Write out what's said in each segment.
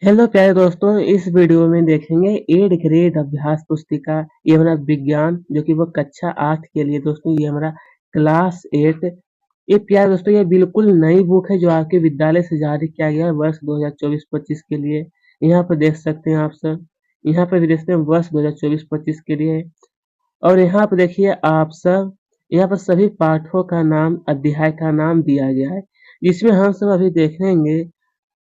Hello प्यारे दोस्तों, इस वीडियो में देखेंगे 8 ग्रेड अभ्यास पुस्तिका। ये हमारा विज्ञान जो कि वो कक्षा 8 के लिए दोस्तों, ये हमारा क्लास 8। ये प्यारे दोस्तों, ये बिल्कुल नई बुक है जो आपके विद्यालय से जारी किया गया है वर्ष 2024-25 के लिए। यहाँ पर देख सकते हैं आप सब, यहाँ पर भी देखते हैं वर्ष 2024-25 के लिए। और यहाँ पर देखिए आप सब, यहाँ पर सभी पाठों का नाम, अध्याय का नाम दिया गया है, जिसमें हम सब अभी देखेंगे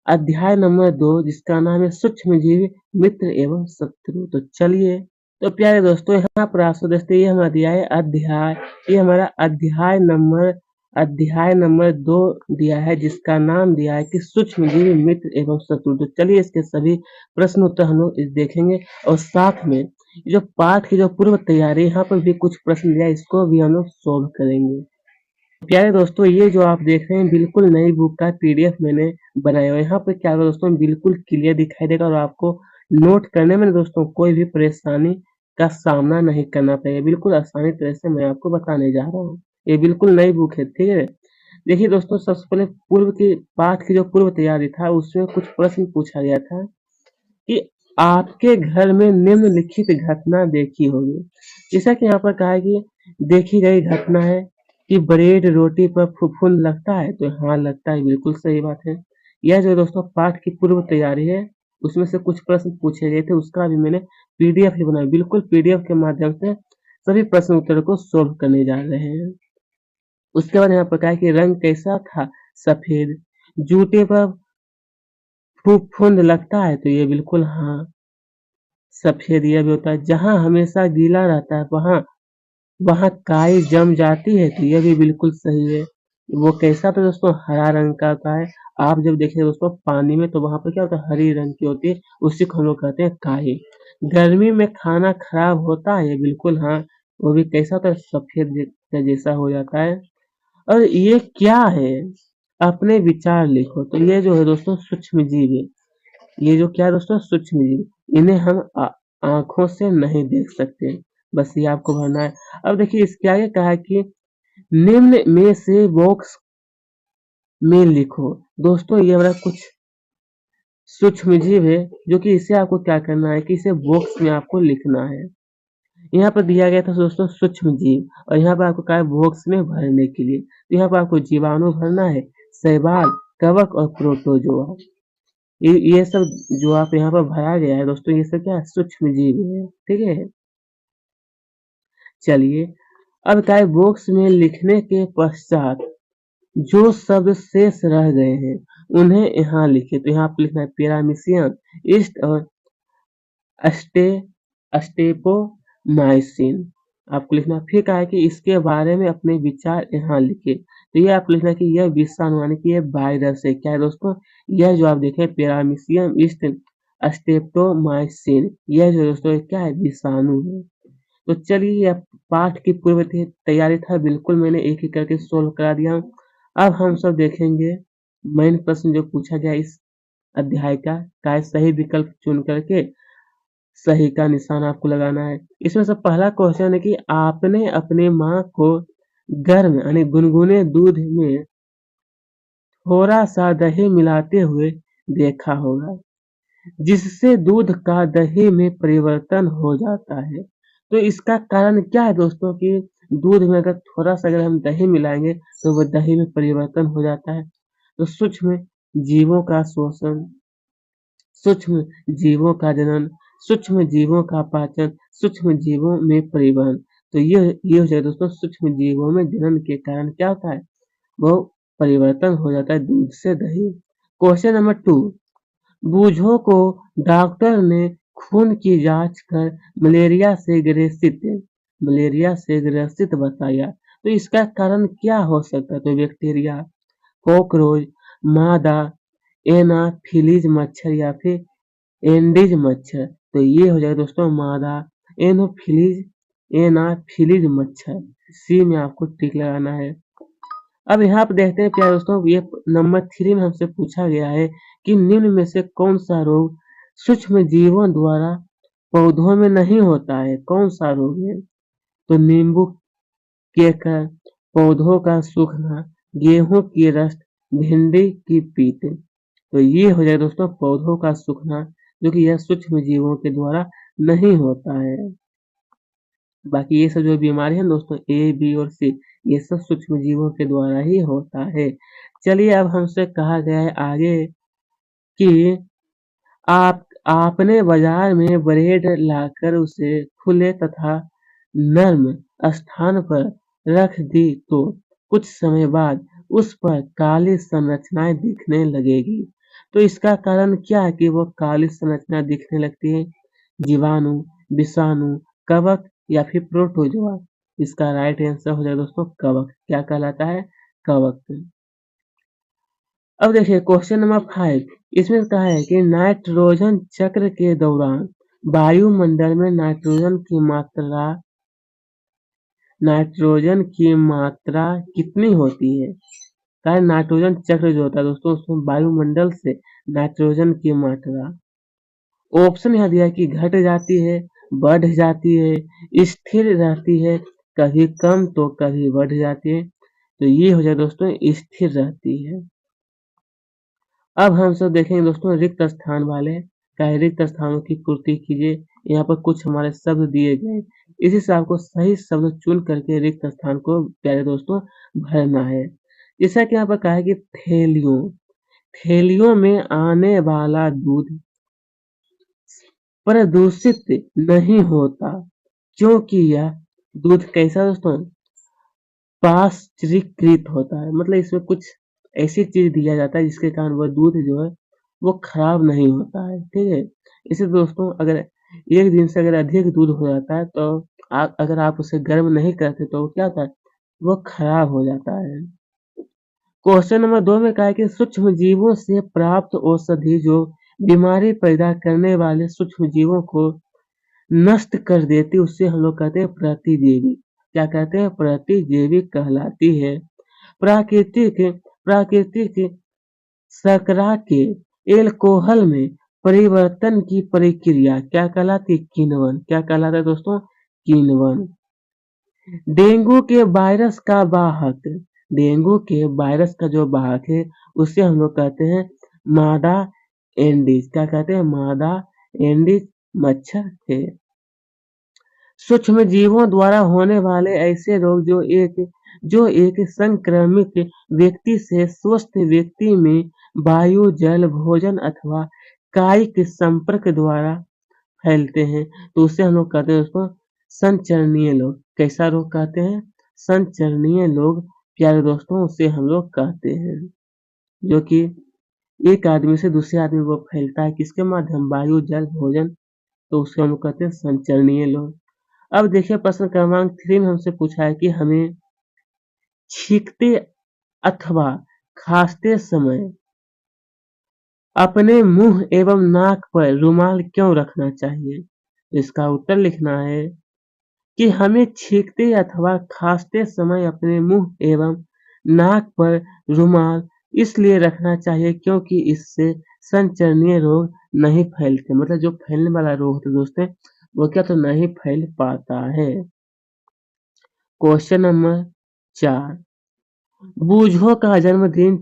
अध्याय नंबर 2, जिसका नाम है सूक्ष्मजीव मित्र एवं शत्रु। तो चलिए, तो प्यारे दोस्तों, यहाँ पर आप देखते हैं ये हमारा दिया है अध्याय, ये हमारा अध्याय नंबर 2 दिया है, जिसका नाम दिया है कि सूक्ष्मजीव मित्र एवं शत्रु। तो चलिए इसके सभी प्रश्न उत्तर हम लोग देखेंगे, और साथ में जो पाठ की जो पूर्व तैयारी, यहाँ पर भी कुछ प्रश्न दिया है, इसको भी हम लोग सोल्व करेंगे। प्यारे दोस्तों, ये जो आप देख रहे हैं बिल्कुल नई बुक का पीडीएफ मैंने बनाया हुआ है। यहाँ पर क्या होगा दोस्तों, बिल्कुल क्लियर दिखाई देगा और आपको नोट करने में दोस्तों कोई भी परेशानी का सामना नहीं करना पड़ेगा। बिल्कुल आसानी तरह से मैं आपको बताने जा रहा हूँ। ये बिल्कुल नई बुक है, ठीक है। देखिए दोस्तों, सबसे पहले पूर्व की पाठ की जो पूर्व तैयारी था, उसमें कुछ प्रश्न पूछा गया था कि आपके घर में निम्नलिखित घटना देखी होगी। जैसा कि यहाँ पर कहा है कि देखी गई घटना है कि ब्रेड रोटी पर फफूंद लगता है, तो हाँ लगता है, बिल्कुल सही बात है। यह जो दोस्तों पाठ की पूर्व तैयारी है, उसमें से कुछ प्रश्न पूछे गए थे, उसका भी मैंने पीडीएफ ही बनाया। बिल्कुल पीडीएफ के माध्यम से सभी प्रश्न उत्तर को सोल्व करने जा रहे हैं। उसके बाद यहाँ पर कहा है कि रंग कैसा था, सफेद। जूते पर फफूंद लगता है, तो ये बिल्कुल हाँ सफेद यह भी होता है। जहाँ हमेशा गीला रहता है, वहाँ वहाँ काई जम जाती है, तो यह भी बिल्कुल सही है। वो कैसा था दोस्तों, हरा रंग का होता है। आप जब देखें दोस्तों पानी में, तो वहाँ पर क्या होता है, हरी रंग की होती है, उसी को हम लोग कहते हैं काई। गर्मी में खाना खराब होता है, ये बिल्कुल हाँ, वो भी कैसा होता है, सफेद जैसा हो जाता है। और ये क्या है, अपने विचार लिखो। तो ये जो है दोस्तों सूक्ष्म जीव है। ये जो क्या है दोस्तों, सूक्ष्म जीव, इन्हें हम आंखों से नहीं देख सकते, बस ये आपको भरना है। अब देखिए इसके आगे कहा है कि निम्न में से बॉक्स में लिखो। दोस्तों ये हमारा कुछ सूक्ष्म जीव है, जो कि इसे आपको क्या करना है कि इसे बॉक्स में आपको लिखना है। यहाँ पर दिया गया था दोस्तों सूक्ष्म जीव, और यहाँ पर आपको कहा है बॉक्स में भरने के लिए। तो यहाँ पर आपको जीवाणु भरना है, शैवाल, कवक और प्रोटोजोआ। ये सब जो आप यहाँ पर भरा गया है दोस्तों, ये सब क्या है, सूक्ष्म जीव है, ठीक है। चलिए, अब क्या है, बॉक्स में लिखने के पश्चात जो शब्द शेष रह गए हैं, उन्हें यहाँ लिखे। तो यहाँ पर लिखना है पैरामीशियम, ईस्ट और अस्टे अस्टेपोमाइसिन आपको लिखना है। फिर कहा है कि इसके बारे में अपने विचार यहाँ लिखे। तो ये आपको लिखना है कि यह विषाणु यानी कि यह वायरस है। क्या है दोस्तों, यह जो आप देखें पैरामीशियम ईस्ट अस्टेप्टोमाइसिन, यह जो दोस्तों क्या है, विषाणु है। तो चलिए, यह पाठ की पूर्व तैयारी था, बिल्कुल मैंने एक एक करके सोल्व करा दिया हूँ। अब हम सब देखेंगे मेन प्रश्न जो पूछा गया इस अध्याय का है, सही विकल्प चुन करके सही का निशान आपको लगाना है। इसमें से पहला क्वेश्चन है कि आपने अपने माँ को गर्म यानी गुनगुने दूध में थोड़ा सा दही मिलाते हुए देखा होगा, जिससे दूध का दही में परिवर्तन हो जाता है। तो इसका कारण क्या है दोस्तों कि दूध में अगर थोड़ा सा अगर हम दही मिलाएंगे, तो वो दही में परिवर्तन हो जाता है। तो सूक्ष्म जीवों का शोषण, सूक्ष्म जीवों का जनन, सूक्ष्म जीवों का पाचन, सूक्ष्म जीवों में परिवहन। तो ये हो जाए दोस्तों, सूक्ष्म जीवों में जनन के कारण क्या होता है, वो परिवर्तन हो जाता है दूध से दही। क्वेश्चन नंबर 2, बूझो को डॉक्टर ने खून की जांच कर मलेरिया से ग्रसित बताया। तो इसका कारण क्या हो सकता है, तो बैक्टीरिया, कॉकरोच, मादा एनाफिलीज मच्छर या फिर एंडीज मच्छर। तो ये हो जाएगा दोस्तों मादा एनाफिलीज मच्छर। सी में आपको टिक लगाना है। अब यहाँ पे देखते हैं क्या दोस्तों, ये नंबर 3 में हमसे पूछा गया है कि निम्न में से कौन सा रोग सूक्ष्म जीवों द्वारा पौधों में नहीं होता है, कौन सा रोग है। तो नींबू केकर, पौधों का सूखना, गेहूं की रस्ट, भिंडी की पीत। तो ये हो जाएगा दोस्तों पौधों का सूखना, जो कि यह सूक्ष्म जीवों के द्वारा नहीं होता है। बाकी ये सब जो बीमारी है दोस्तों ए, बी और सी, ये सब सूक्ष्म जीवों के द्वारा ही होता है। चलिए अब हमसे कहा गया है आगे कि आपने बाजार में ब्रेड लाकर उसे खुले तथा नर्म स्थान पर रख दी तो कुछ समय बाद उस पर काली संरचनाएं दिखने लगेगी। तो इसका कारण क्या है कि वो काली संरचना दिखने लगती है? जीवाणु, विषाणु, कवक या फिर प्रोटोजोआ? इसका राइट आंसर हो जाएगा दोस्तों कवक। क्या कहलाता है? कवक। अब देखिए क्वेश्चन नंबर 5, इसमें कहा है कि नाइट्रोजन चक्र के दौरान वायुमंडल में नाइट्रोजन की मात्रा कितनी होती है? कहा है नाइट्रोजन चक्र जो होता है दोस्तों उसमें वायुमंडल से नाइट्रोजन की मात्रा, ऑप्शन यहाँ दिया है कि घट जाती है, बढ़ जाती है, स्थिर रहती है, कभी कम तो कभी बढ़ जाती है। तो ये हो जाए दोस्तों स्थिर रहती है। अब हम सब देखेंगे दोस्तों रिक्त स्थान वाले, चाहे रिक्त स्थानों की पूर्ति कीजिए। यहाँ पर कुछ हमारे शब्द दिए गए, इसी से आपको सही शब्द चुन करके रिक्त स्थान को प्यारे दोस्तों भरना है। जैसा कि यहाँ पर कहा है कि थैलियों में आने वाला दूध प्रदूषित नहीं होता, क्योंकि यह दूध कैसा दोस्तों पाश्चरीकृत होता है। मतलब इसमें कुछ ऐसी चीज दिया जाता है जिसके कारण वह दूध जो है वो खराब नहीं होता है। ठीक है, इसे दोस्तों अगर एक दिन से अगर अधिक दूध हो जाता है तो अगर आप उसे गर्म नहीं करते तो वो क्या होता है, वो खराब हो जाता है। क्वेश्चन नंबर 2 में कहा है कि सूक्ष्म जीवों से प्राप्त औषधि जो बीमारी पैदा करने वाले सूक्ष्म जीवों को नष्ट कर देती, उससे हम लोग कहते हैं प्रतिजीवी। क्या कहते हैं? प्रतिजीवी कहलाती है। प्राकृतिक प्राकृतिक शर्करा के एल्कोहल में परिवर्तन की प्रक्रिया क्या कहलाती है? किण्वन। क्या कहलाता है दोस्तों? किण्वन। डेंगू के वायरस का वाहक, डेंगू के वायरस का जो वाहक है उसे हम लोग कहते हैं मादा एंडीज। क्या कहते हैं? मादा एंडीज मच्छर है। सूक्ष्म जीवों द्वारा होने वाले ऐसे रोग जो एक संक्रमित व्यक्ति से स्वस्थ व्यक्ति में वायु, जल, भोजन अथवा कायिक संपर्क द्वारा फैलते हैं, तो उसे हम लोग कहते हैं दोस्तों संचरणीय रोग। कैसा रोग कहते हैं? संचरणीय रोग प्यारे दोस्तों उसे हम लोग कहते हैं, जो कि एक आदमी से दूसरे आदमी वो फैलता है किसके माध्यम? वायु, जल, भोजन, तो उसे हम लोग कहते हैं संचरणीय रोग। अब देखिए प्रश्न क्रमांक 3 में हमसे पूछा है कि हमें छींकते अथवा खांसते समय अपने मुंह एवं नाक पर रुमाल क्यों रखना चाहिए? इसका उत्तर लिखना है कि हमें छींकते अथवा खांसते समय अपने मुंह एवं नाक पर रुमाल इसलिए रखना चाहिए क्योंकि इससे संचरणीय रोग नहीं फैलते। मतलब जो फैलने वाला रोग होता है दोस्तों वो क्या तो नहीं फैल पाता है। क्वेश्चन नंबर 4, बूझो का जन्मदिन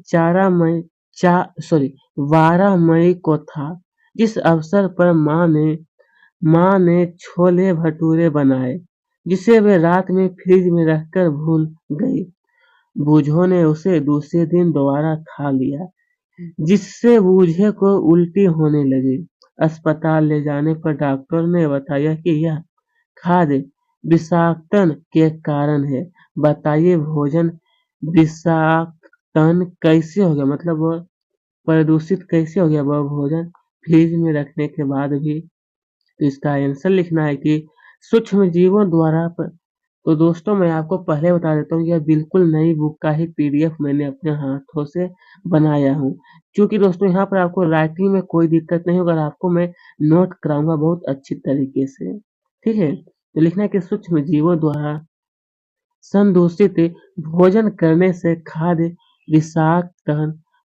12 मई को था, जिस अवसर पर माँ ने छोले भटूरे बनाए, जिसे वे रात में फ्रिज में रखकर भूल गई। बूझो ने उसे दूसरे दिन दोबारा खा लिया, जिससे बूझे को उल्टी होने लगी। अस्पताल ले जाने पर डॉक्टर ने बताया कि यह खाद्य विषाक्तन के कारण है। बताइए भोजन विषाक्तन कैसे हो गया? मतलब वह प्रदूषित कैसे हो गया वह भोजन फ्रिज में रखने के बाद भी? तो इसका आंसर लिखना है कि सूक्ष्म जीवों द्वारा तो दोस्तों मैं आपको पहले बता देता हूँ यह बिल्कुल नई बुक का ही पीडीएफ मैंने अपने हाथों से बनाया हूँ, क्योंकि दोस्तों यहाँ पर आपको राइटिंग में कोई दिक्कत नहीं होगा, आपको मैं नोट कराऊंगा बहुत अच्छी तरीके से। ठीक है, तो लिखना है कि सूक्ष्म जीवों द्वारा संदूषित भोजन करने से खाद्य विषाक्त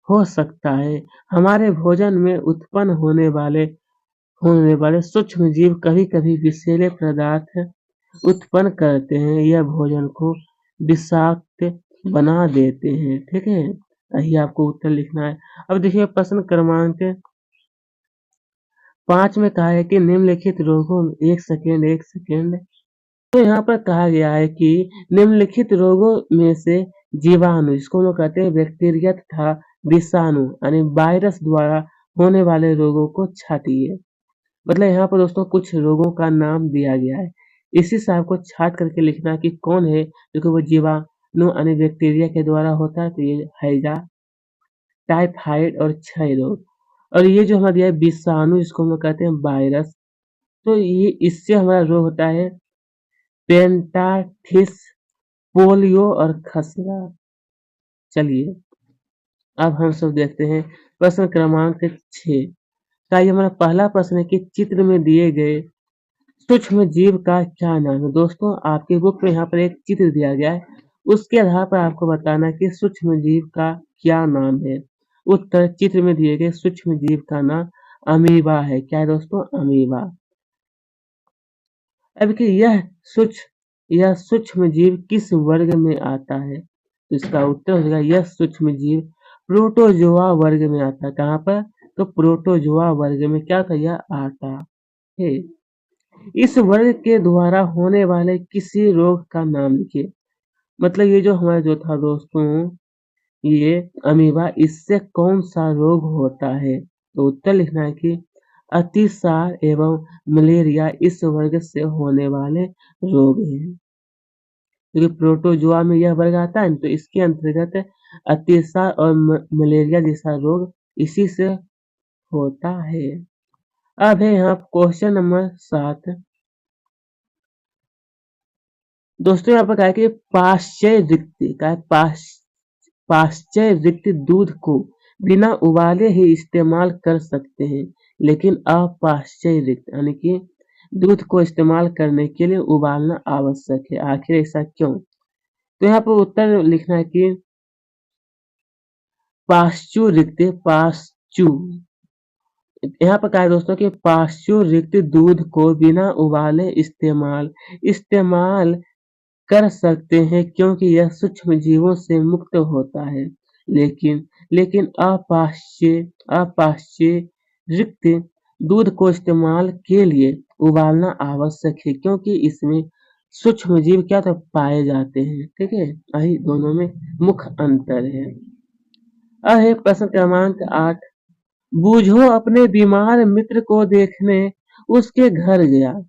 हो सकता है। हमारे भोजन में उत्पन्न होने वाले सूक्ष्म जीव कभी-कभी विषैले पदार्थ उत्पन्न करते हैं, यह भोजन को विषाक्त बना देते हैं। ठीक है, यही आपको उत्तर लिखना है। अब देखिए प्रश्न क्रमांक 5 में कहा है कि निम्नलिखित रोगों एक सेकेंड तो यहाँ पर कहा गया है कि निम्नलिखित रोगों में से जीवाणु जिसको हम लोग कहते हैं बैक्टीरिया तथा विषाणु यानी वायरस द्वारा होने वाले रोगों को छांटिए। मतलब यहाँ पर दोस्तों कुछ रोगों का नाम दिया गया है। इसी से आपको छांट करके लिखना है कि कौन है क्योंकि वो जीवाणु यानी बैक्टीरिया के द्वारा होता है। तो ये हैजा, टाइफाइड और क्षय रोग। और ये जो हमारा दिया है विषाणु जिसको हम लोग कहते हैं वायरस, तो ये इससे हमारा रोग होता है पेंटाथिस, पोलियो और खसरा। चलिए अब हम सब देखते हैं प्रश्न क्रमांक 6 का। ये हमारा पहला प्रश्न है कि चित्र में दिए गए सूक्ष्म जीव का क्या नाम है। दोस्तों आपके बुक में यहाँ पर एक चित्र दिया गया है, उसके आधार पर आपको बताना है कि सूक्ष्म जीव का क्या नाम है। उत्तर चित्र में दिए गए सूक्ष्म जीव का नाम अमीबा है। क्या है दोस्तों? अमीबा। अब कि यह सूक्ष्म जीव किस वर्ग में आता है? तो इसका उत्तर हो जाएगा यह सूक्ष्म जीव प्रोटोजोआ वर्ग में आता है। कहाँ पर? तो प्रोटोजोआ वर्ग में क्या था? यह आता है। इस वर्ग के द्वारा होने वाले किसी रोग का नाम लिखिए। मतलब ये जो हमारा जो था दोस्तों ये अमीबा, इससे कौन सा रोग होता है? तो उत्तर लिखना है कि अतिसार एवं मलेरिया इस वर्ग से होने वाले रोग हैं। क्योंकि प्रोटोजोआ में यह वर्ग आता है तो इसके अंतर्गत अतिसार और मलेरिया जैसा रोग इसी से होता है। अब है यहाँ क्वेश्चन नंबर 7। दोस्तों यहाँ पर कहा है कि पाश्चर्य रिक्त दूध को बिना उबाले ही इस्तेमाल कर सकते हैं, लेकिन अपाश्चर्य रिक्त यानी कि दूध को इस्तेमाल करने के लिए उबालना आवश्यक है। आखिर ऐसा क्यों? तो यहाँ पर उत्तर लिखना है कि पाश्चू यहाँ पर कहा है दोस्तों कि पाश्चू रिक्त दूध को बिना उबाले इस्तेमाल कर सकते हैं क्योंकि यह सूक्ष्म जीवों से मुक्त होता है। लेकिन लेकिन अपाश्चर्ययुक्त दूध को इस्तेमाल के लिए उबालना आवश्यक है क्योंकि इसमें सूक्ष्म जीव क्या तो पाए जाते हैं। ठीक है, यही दोनों में मुख्य अंतर है। अब है प्रश्न क्रमांक 8। बूझो अपने बीमार मित्र को देखने उसके घर गया।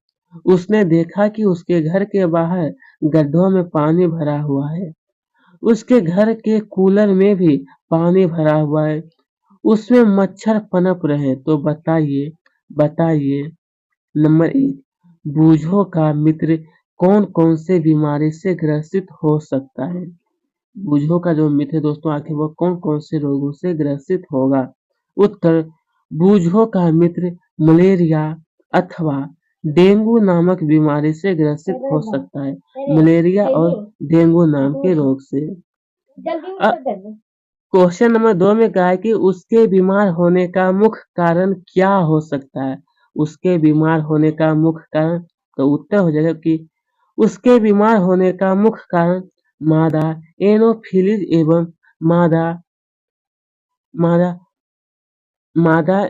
उसने देखा कि उसके घर के बाहर गड्ढों में पानी भरा हुआ है। उसके घर के कूलर में भी पानी भरा हुआ है। उसमें मच्छर पनप रहे। तो बताइए बताइए नंबर 1, बूझो का मित्र कौन कौन से बीमारी से ग्रसित हो सकता है? बूझो का जो मित्र है दोस्तों आखिर वो कौन कौन से रोगों से ग्रसित होगा? उत्तर बूझो का मित्र मलेरिया अथवा डेंगू नामक बीमारी से ग्रसित हो सकता है। मलेरिया और डेंगू नाम के रोग से। क्वेश्चन नंबर 2 में कहा है कि उसके बीमार होने का मुख्य कारण क्या हो सकता है? उसके बीमार होने का मुख्य कारण, तो उत्तर हो जाएगा कि उसके बीमार होने का मुख्य कारण मादा एनोफिलीज एवं मादा मादा मादा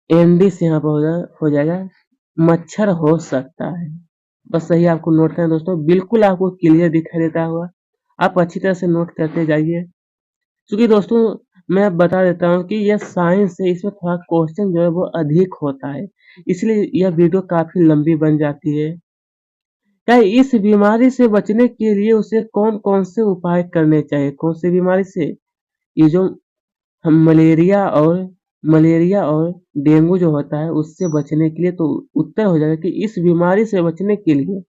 एंडीज यहाँ पर हो जाएगा मच्छर हो सकता है। बस सही आपको नोट करना दोस्तों, बिल्कुल आपको क्लियर दिखाई देता होगा। आप अच्छी तरह से नोट करते जाइए। क्योंकि दोस्तों मैं बता देता हूँ कि यह साइंस है, इसमें थोड़ा क्वेश्चन जो है वो अधिक होता है, इसलिए यह वीडियो काफी लंबी बन जाती है। क्या इस बीमारी से बचने के लिए उसे कौन कौन से उपाय करने चाहिए? कौन सी बीमारी से? ये जो हम मलेरिया और डेंगू जो होता है उससे बचने के लिए, तो उत्तर हो जाएगा कि इस बीमारी से बचने के लिए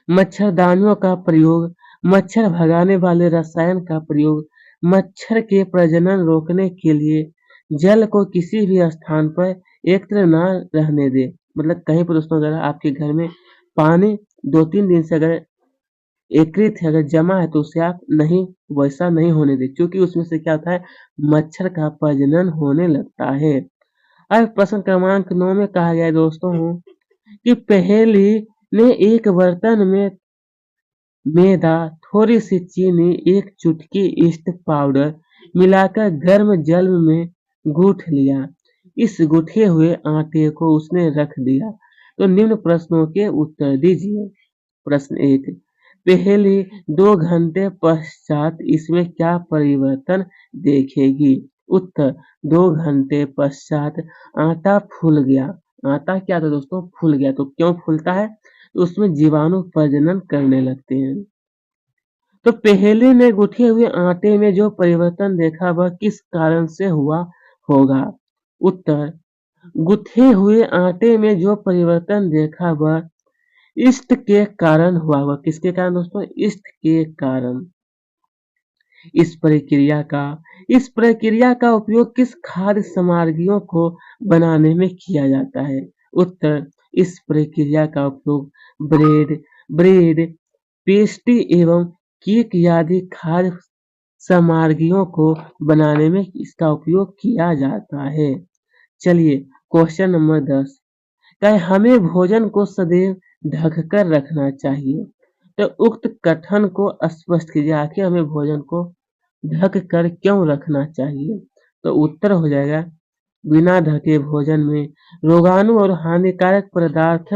मच्छरदानियों का प्रयोग, मच्छर भगाने वाले रसायन का प्रयोग, मच्छर के प्रजनन रोकने के लिए जल को किसी भी स्थान पर एकत्र न रहने दे। मतलब कहीं पर दोस्तों अगर आपके घर में पानी 2-3 दिन से अगर एकत्रित है, अगर जमा है तो उसे आप वैसा नहीं होने दें क्योंकि उसमें से क्या होता है मच्छर का प्रजनन होने लगता है। अब प्रश्न क्रमांक 9 में कहा गया है दोस्तों कि पहेली ने एक बर्तन में मैदा, थोड़ी सी चीनी, एक चुटकी ईस्ट पाउडर मिलाकर गर्म जल में गूंथ लिया। इस गूथे हुए आटे को उसने रख दिया। तो निम्न प्रश्नों के उत्तर दीजिए। प्रश्न 1, पहले 2 घंटे पश्चात इसमें क्या परिवर्तन देखेगी? उत्तर, 2 घंटे पश्चात आटा फूल गया। आटा क्या था दोस्तों? फूल गया। तो क्यों फूलता है? तो उसमें जीवाणु प्रजनन करने लगते हैं। तो पहले ने गूथे हुए आटे में जो परिवर्तन देखा वह किस कारण से हुआ होगा? उत्तर, गूथे हुए आटे में जो परिवर्तन देखा वह ईस्ट के कारण हुआ। वह किसके कारण दोस्तों? ईस्ट के कारण। इस प्रक्रिया का उपयोग किस खाद्य सामग्रियों को बनाने में किया जाता है? उत्तर, इस प्रक्रिया का उपयोग ब्रेड, पेस्ट्री एवं केक आदि खाद्य सामग्रियों को बनाने में इसका उपयोग किया जाता है। चलिए क्वेश्चन नंबर 10, क्या हमें भोजन को सदैव ढक कर रखना चाहिए? तो उक्त कथन को स्पष्ट कीजिए। आखिर हमें भोजन को ढक कर क्यों रखना चाहिए? तो उत्तर हो जाएगा, बिना ढके भोजन में रोगाणु और हानिकारक पदार्थ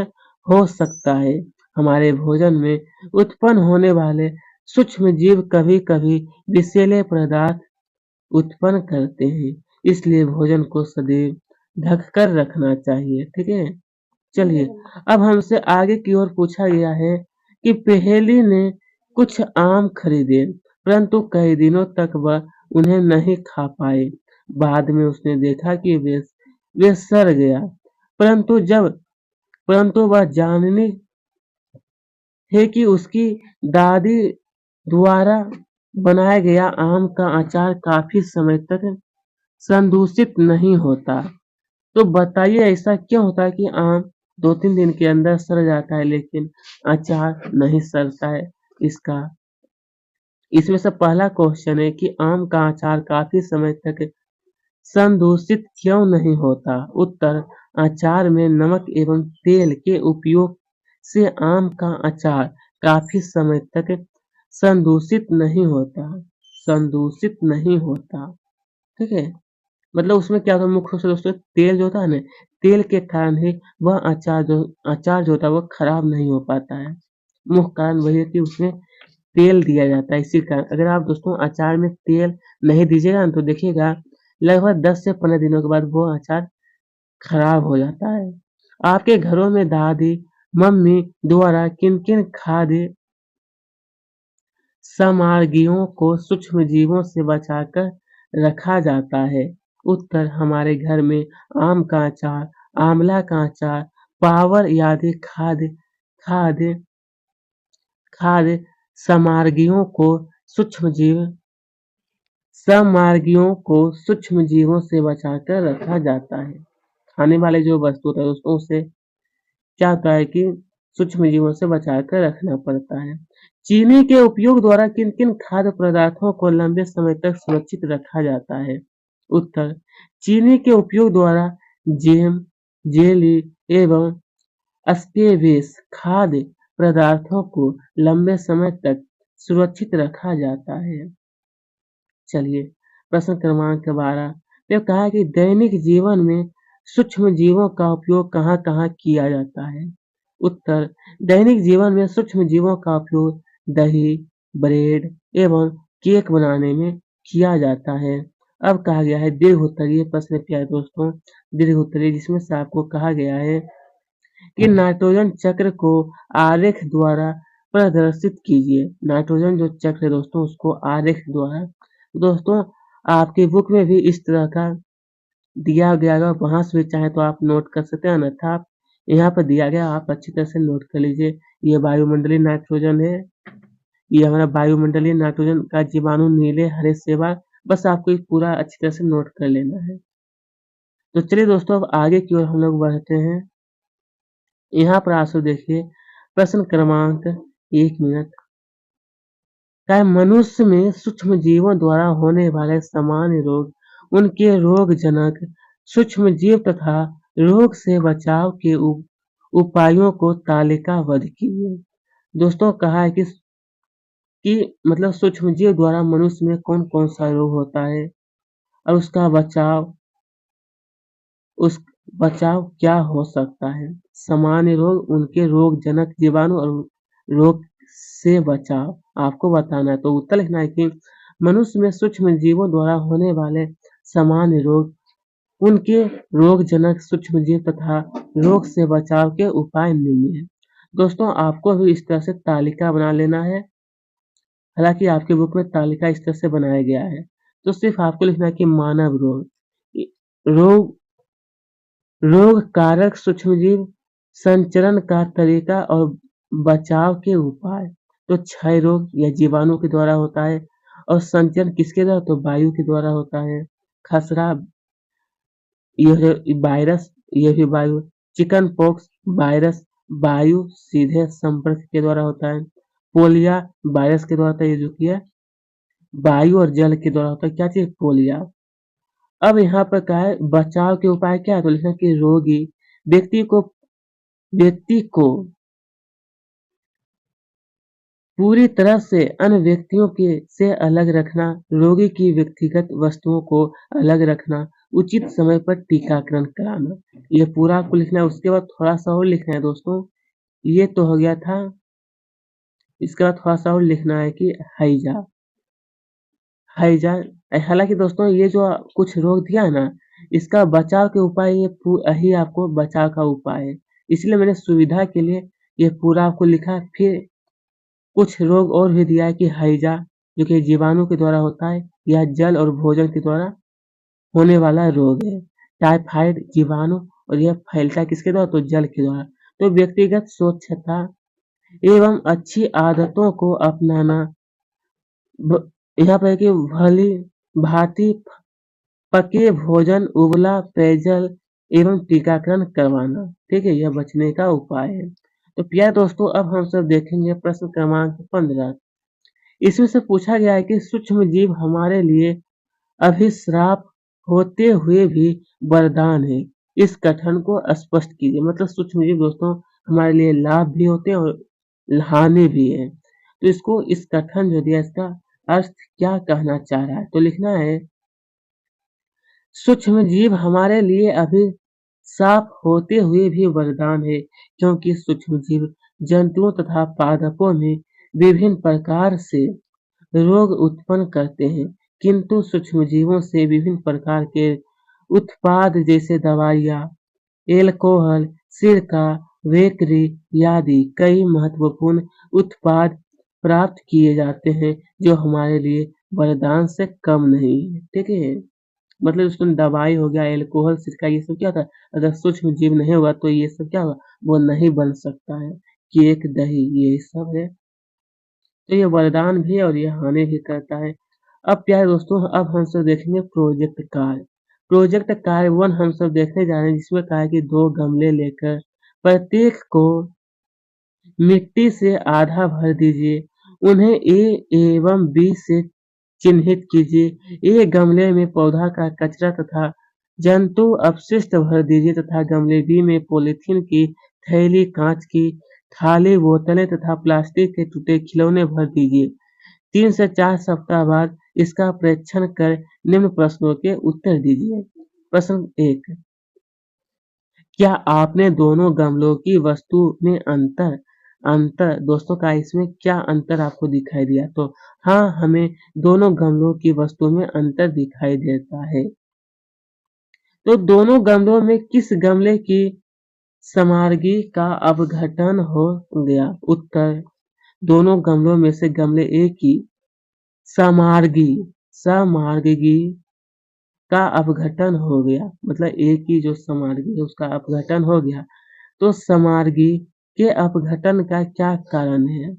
हो सकता है। हमारे भोजन में उत्पन्न होने वाले सूक्ष्म जीव कभी-कभी विषैले पदार्थ उत्पन्न करते हैं। इसलिए भोजन को सदैव ढक कर रखना चाहिए। ठीक है? चलिए, अब हमसे आगे की ओर पूछा गया है कि पहेली ने कुछ आम खरीदे, परंतु कई दिनों तक वह उन्हें नहीं खा पाए। बाद में उसने देखा कि वे सड़ गया, परंतु वह जानने थे कि उसकी दादी द्वारा बनाया गया आम का अचार काफी समय तक संदूषित नहीं होता। तो बताइए ऐसा क्यों होता है कि आम 2-3 दिन के अंदर सड़ जाता है लेकिन अचार नहीं सड़ता है? इसमें से पहला क्वेश्चन है कि आम का अचार काफी समय तक संदूषित क्यों नहीं होता? उत्तर, अचार में नमक एवं तेल के उपयोग से आम का अचार काफी समय तक संदूषित नहीं होता। संदूषित नहीं होता। ठीक है? मतलब उसमें क्या होता है, मुख्य रूप से दोस्तों तेल जो होता है ना, तेल के कारण ही वह अचार जो होता है वो खराब नहीं हो पाता है। मुख्य कारण वही है कि उसमें तेल दिया जाता है। इसी कारण अगर आप दोस्तों अचार में तेल नहीं दीजिएगा ना तो देखिएगा लगभग 10 से 15 दिनों के बाद वो अचार खराब हो जाता है। आपके घरों में दादी, मम्मी द्वारा किन-किन खाद्य सामग्रियों को सूक्ष्म जीवों से बचाकर रखा जाता है? उत्तर, हमारे घर में आम का अचार, आंवला का अचार, पावर आदि खाद्य खाद्य सामग्रियों को सूक्ष्म जीवों से बचाकर रखा जाता है। खाने वाले जो वस्तु होता है दोस्तों उसे क्या होता है कि सूक्ष्म जीवों से बचाकर रखना पड़ता है। चीनी के उपयोग द्वारा किन-किन खाद्य पदार्थों को लंबे समय तक सुरक्षित रखा जाता है? उत्तर, चीनी के उपयोग द्वारा जैम, जेली एवं स्क्वैश खाद्य पदार्थों को लंबे समय तक सुरक्षित रखा जाता है। चलिए प्रश्न क्रमांक 12 में कहा है कि दैनिक जीवन में सूक्ष्म जीवों का उपयोग कहाँ-कहाँ किया जाता है? उत्तर, दैनिक जीवन में सूक्ष्म जीवों का उपयोग दही, ब्रेड एवं केक बनाने में किया जाता है। अब कहा गया है दीर्घ उत्तरीय प्रश्न क्या है दोस्तों? दीर्घ उत्तरीय जिसमें से आपको कहा गया है कि नाइट्रोजन चक्र को आरेख द्वारा प्रदर्शित कीजिए। नाइट्रोजन जो चक्र है दोस्तों उसको आरेख द्वारा, दोस्तों आपकी बुक में भी इस तरह का दिया गया है, वहाँ से भी चाहे तो आप नोट कर सकते हैं, अन्यथा आप यहाँ पर दिया गया आप अच्छी तरह से नोट कर लीजिए। ये वायुमंडलीय नाइट्रोजन है, ये हमारा वायुमंडलीय नाइट्रोजन का जीवाणु नीले हरे सेवा, बस आपको ये पूरा अच्छी तरह से नोट कर लेना है। तो चलिए दोस्तों अब आगे की ओर हम लोग बढ़ते हैं। यहाँ पर आंसर देखिए प्रश्न क्रमांक 1 मिनट का मनुष्य में सूक्ष्म जीवों द्वारा होने वाले सामान्य रोग, उनके रोगजनक सूक्ष्म जीव तथा रोग से बचाव के उपायों को तालिकाबद्ध कीजिए। दोस्तों कहा है कि कि मतलब सूक्ष्मजीव द्वारा मनुष्य में कौन-कौन सा रोग होता है और उस बचाव क्या हो सकता है? सामान्य रोग, उनके रोगजनक जीवाणु और रोग से बचाव आपको बताना है। तो उत्तर लिखना है कि मनुष्य में सूक्ष्मजीवों द्वारा होने वाले सामान्य रोग, उनके रोगजनक सूक्ष्मजीव तथा रोग से बचाव के उपाय निम्न हैं। दोस्तों आपको भी इस तरह से तालिका बना लेना है। हालाँकि आपकी बुक में तालिका इस तरह से बनाया गया है। तो सिर्फ़ आपको लिखना है कि मानव रोग, रोग रोग कारक सूक्ष्मजीव, संचरण का तरीका और बचाव के उपाय। तो क्षय रोग यह जीवाणु के द्वारा होता है और संचरण किसके द्वारा? तो वायु के द्वारा होता है। खसरा यह वायरस, यह भी वायु। चिकन पॉक्स वायरस, वायु सीधे संपर्क के द्वारा होता है। पोलिया वायरस के द्वारा होता है, ये जो किया वायु और जल के द्वारा होता है। क्या चीज? पोलिया। अब यहाँ पर क्या है? बचाव के उपाय क्या है? तो लिखना कि रोगी व्यक्ति को पूरी तरह से अन्य व्यक्तियों से अलग रखना, रोगी की व्यक्तिगत वस्तुओं को अलग रखना, उचित समय पर टीकाकरण कराना। ये पूरा आपको लिखना है। उसके बाद थोड़ा सा और लिखना है दोस्तों। ये तो हो गया था। इसके बाद थोड़ा सा और लिखना है कि हैजा हैजा हालांकि दोस्तों ये जो कुछ रोग दिया है ना, इसका बचाव के उपाय यही आपको बचाव का उपाय है। इसलिए मैंने सुविधा के लिए ये पूरा आपको लिखा है। फिर कुछ रोग और भी दिया है कि हैजा जो कि जीवाणु के द्वारा होता है, यह जल और भोजन के द्वारा होने वाला रोग है। टाइफाइड जीवाणु और यह फैलता किसके द्वारा? तो जल के द्वारा। तो व्यक्तिगत स्वच्छता एवं अच्छी आदतों को अपनाना, यहाँ पर है कि भली भांति पके भोजन, उबला पेयजल एवं टीकाकरण करवाना। ठीक है, यह बचने का उपाय है। तो प्यारे दोस्तों अब हम सब देखेंगे प्रश्न क्रमांक 15। इसमें से पूछा गया है कि सूक्ष्म जीव हमारे लिए अभिश्राप होते हुए भी वरदान है। इस कथन को स्पष्ट कीजिए। मतलब सूक्ष्म जीव दोस्तों हमारे लिए लाभ भी होते हैं और हानि भी है। तो इसको इस कथन जो दिया इसका अर्थ क्या कहना चाह रहा है? तो लिखना है सूक्ष्म जीव हमारे लिए अभिशाप होते हुए भी वरदान है, क्योंकि सूक्ष्म जीव जंतुओं तथा पादपों में विभिन्न प्रकार से रोग उत्पन्न करते हैं, किंतु सूक्ष्मजीवों से विभिन्न प्रकार के उत्पाद जैसे दवाइयाँ, एल्कोहल, सिरका, बेकरी आदि कई महत्वपूर्ण उत्पाद प्राप्त किए जाते हैं, जो हमारे लिए वरदान से कम नहीं है। ठीक है, मतलब उसमें दवाई हो गया, एल्कोहल, सिरका, ये सब क्या था? अगर सूक्ष्म जीव नहीं होगा तो ये सब क्या होगा? वो नहीं बन सकता है। केक, दही, ये सब है। तो ये वरदान भी है और ये हानि भी करता है। अब प्यारे दोस्तों अब हम सब देखेंगे प्रोजेक्ट कार्य। प्रोजेक्ट कार्य 1 हम सब देखने जा रहे हैं, जिसमें कहा है कि 2 गमले लेकर प्रत्येक को मिट्टी से आधा भर दीजिए। उन्हें ए एवं बी से चिन्हित कीजिए। ए गमले में पौधा का कचरा तथा जंतु अपशिष्ट भर दीजिए तथा गमले बी में पॉलीथीन की थैली, कांच की थाली, बोतलें तथा प्लास्टिक के टूटे खिलौने भर दीजिए। 3 से 4 सप्ताह बाद इसका परीक्षण कर निम्न प्रश्नों के उत्तर दीजिए। प्रश्न 1, क्या आपने दोनों गमलों की वस्तु में अंतर अंतर दोस्तों का इसमें क्या अंतर आपको दिखाई दिया? तो हाँ, हमें दोनों गमलों की वस्तु में अंतर दिखाई देता है। तो दोनों गमलों में किस गमले की समारगी का अपघटन हो गया? उत्तर, दोनों गमलों में से गमले ए की समारगी समारगी का अपघटन हो गया। मतलब ए की जो समारगी है उसका अपघटन हो गया। तो समारगी के अपघटन का क्या कारण है?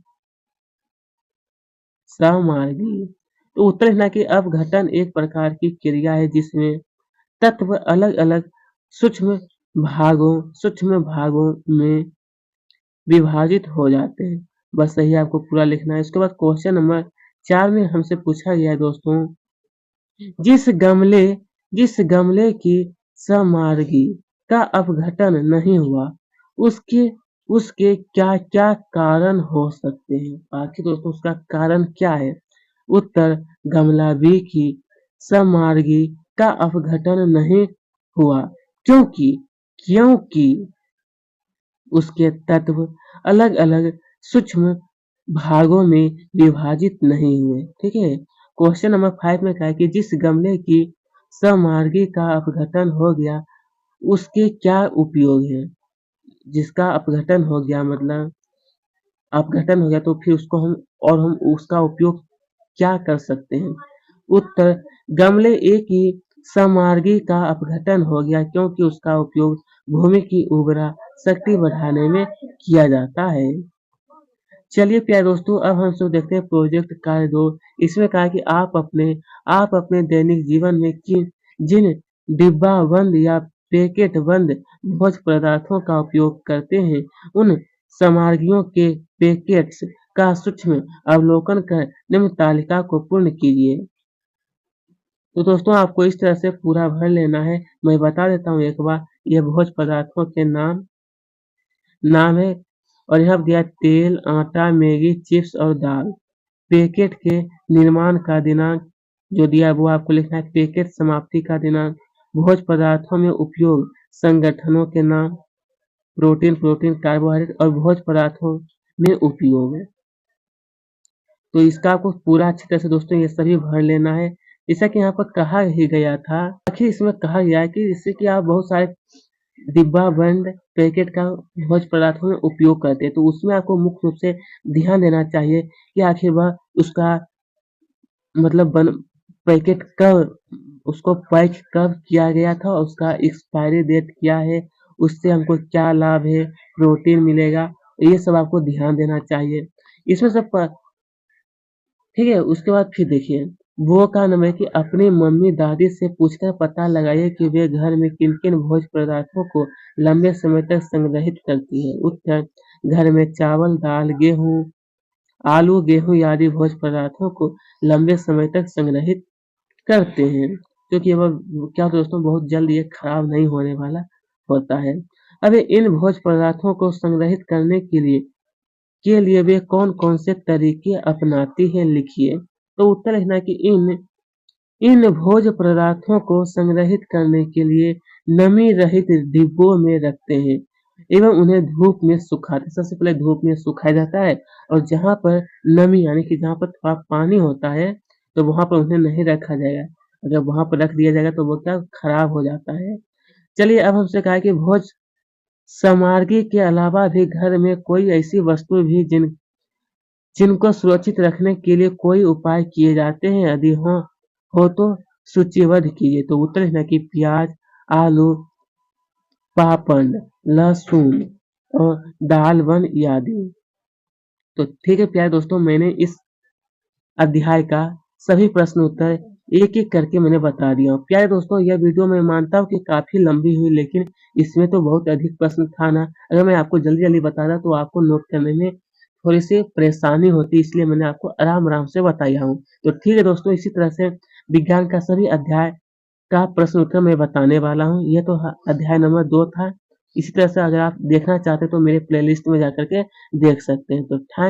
समारगी। तो उत्तर लिखना कि अपघटन एक प्रकार की क्रिया है जिसमें तत्व अलग-अलग सूक्ष्म सूक्ष्म भागों में विभाजित हो जाते हैं। बस यही आपको पूरा लिखना है। इसके बाद क्वेश्चन नंबर 4 में हमसे पूछा गया है दोस्तों, जिस गमले जिस गमले की समारगी का अपघटन नहीं हुआ, उसके उसके क्या-क्या कारण हो सकते हैं? आखिर दोस्तों उसका कारण क्या है? उत्तर गमला बी की सममार्गी का अपघटन नहीं हुआ क्योंकि क्योंकि उसके तत्व अलग-अलग सूक्ष्म भागों में विभाजित नहीं हुए। ठीक है? क्वेश्चन नंबर 5 में कहा है कि जिस गमले की सममार्गी का अपघटन हो गया, उसके क्या उपयोग हैं? जिसका अपघटन हो गया मतलब अपघटन हो गया तो फिर उसको हम उसका उपयोग क्या कर सकते हैं? उत्तर गमले ए की सममार्गी का अपघटन हो गया क्योंकि उसका उपयोग भूमि की उर्वरा शक्ति बढ़ाने में किया जाता है। चलिए प्यारे दोस्तों अब हम सब देखते हैं प्रोजेक्ट कार्य 2। इसमें कहा है कि आप अपने दैनिक जीवन में जिन डिब्बाबंद या पैकेट बंद भोज्य पदार्थों का उपयोग करते हैं, उन सामग्रियों के पैकेट्स का सूक्ष्म अवलोकन कर निम्न तालिका को पूर्ण कीजिए। तो दोस्तों आपको इस तरह से पूरा भर लेना है। मैं बता देता हूँ एक बार, ये भोज्य पदार्थों के नाम है और यहाँ पे दिया है तेल, आटा, मैगी, चिप्स और दाल। पैकेट के निर्माण का दिनांक जो दिया है वो आपको लिखना है। पैकेट समाप्ति का दिनांक, भोज्य पदार्थों में उपयोग, संगठनों के नाम, प्रोटीन, कार्बोहाइड्रेट और भोज्य पदार्थों में उपयोग है। तो इसका आपको पूरा अच्छी तरह से दोस्तों ये सभी भर लेना है। जैसा कि यहाँ पर कहा ही गया था, आखिर इसमें कहा गया है कि जिससे कि आप बहुत सारे डिब्बा बंद पैकेट का भोज्य पदार्थों में उपयोग करते हैं, तो उसमें आपको मुख्य रूप से ध्यान देना चाहिए कि आखिर वह उसका मतलब पैकेट कब उसको पैक कब किया गया था और उसका एक्सपायरी डेट क्या है, उससे हमको क्या लाभ है, प्रोटीन मिलेगा, ये सब आपको ध्यान देना चाहिए। इसमें से ठीक है, उसके बाद फिर देखिए, वो का नाम है कि अपनी मम्मी-दादी से पूछकर पता लगाइए कि वे घर में किन-किन भोज्य पदार्थों को लंबे समय तक संग्रहित करती हैं। उत्तर, घर में चावल, दाल, आलू, गेहूँ आदि भोज्य पदार्थों को लंबे समय तक संग्रहित करते हैं, क्योंकि वह क्या दोस्तों बहुत जल्द ये खराब नहीं होने वाला होता है। अब इन भोज्य पदार्थों को संग्रहित करने के लिए वे कौन-कौन से तरीके अपनाती हैं लिखिए। तो उत्तर लिखना है कि इन इन भोज्य पदार्थों को संग्रहित करने के लिए नमी रहित डिब्बों में रखते हैं एवं उन्हें धूप में सुखाते हैं। सबसे पहले धूप में सुखाया जाता है और जहाँ पर नमी यानी कि जहाँ पर थोड़ा पानी होता है तो वहाँ पर उन्हें नहीं रखा जाएगा। अगर वहाँ पर रख दिया जाएगा तो वो क्या खराब हो जाता है। चलिए अब हमसे कहा है कि भोज्य सामग्री के अलावा भी घर में कोई ऐसी वस्तु भी जिनको सुरक्षित रखने के लिए कोई उपाय किए जाते हैं? यदि हो तो सूचीबद्ध कीजिए। तो उत्तर लिखना है कि प्याज, आलू, पापड़, लहसुन और दाल-बन आदि। तो ठीक है प्यारे दोस्तों, मैंने इस अध्याय का सभी प्रश्न उत्तर एक-एक करके मैंने बता दिया हूँ। प्यारे दोस्तों, यह वीडियो मैं मानता हूँ कि काफ़ी लंबी हुई, लेकिन इसमें तो बहुत अधिक प्रश्न था ना। अगर मैं आपको जल्दी-जल्दी बताता तो आपको नोट करने में थोड़ी-सी परेशानी होती, इसलिए मैंने आपको आराम-आराम से बताया हूँ। तो ठीक है दोस्तों, इसी तरह से विज्ञान का सभी अध्याय का प्रश्न उत्तर मैं बताने वाला हूँ। ये तो अध्याय नंबर 2 था। इसी तरह से अगर आप देखना चाहते हैं तो मेरे प्लेलिस्ट में जाकर के देख सकते हैं। तो थैंक